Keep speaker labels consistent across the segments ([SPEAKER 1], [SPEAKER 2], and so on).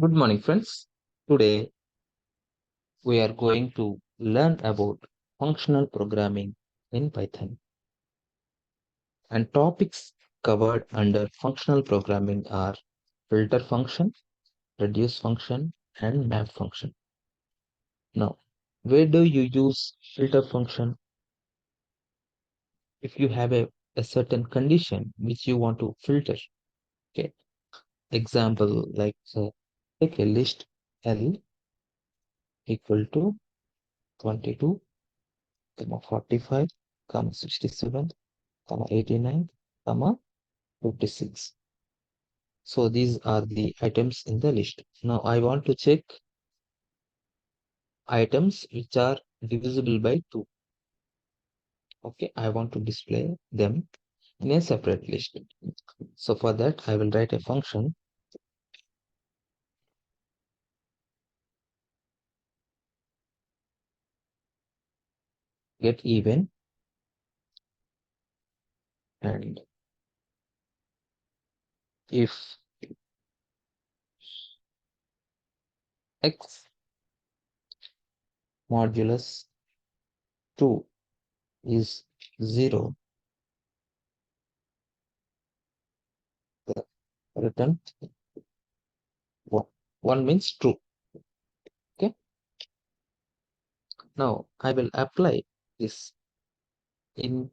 [SPEAKER 1] Good morning, friends. Today we are going to learn about functional programming in Python. And topics covered under functional programming are filter function, reduce function, and map function. Now, where do you use filter function? If you have a certain condition which you want to filter. Okay. Example like take a list L equal to 22, 45, 67, 89, 56. So these are the items in the list. Now I want to check items which are divisible by 2. Okay, I want to display them in a separate list. So for that, I will write a function get even, and if x modulus 2 is 0, the return 1. 1 means true. Okay. Now I will apply this in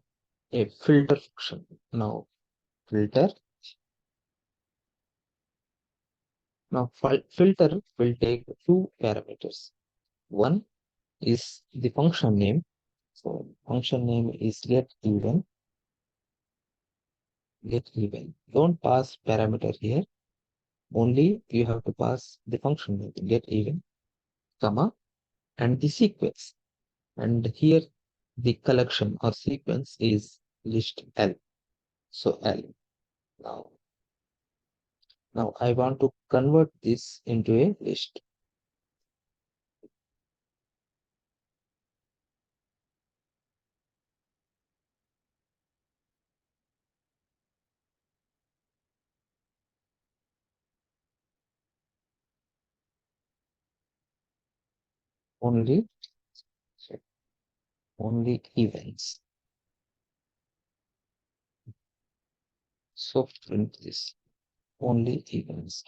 [SPEAKER 1] a filter function. Now filter. Now filter will take two parameters. One is the function name. So function name is get even. Get even. Don't pass parameter here. Only you have to pass the function name get even, comma, and the sequence. And here the collection or sequence is list L. So L. Now, now I want to convert this into a list. Only only events. So print this only events.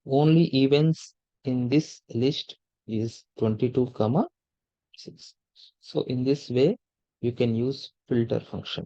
[SPEAKER 1] Only events in this list is 22 comma 6. So in this way you can use filter function.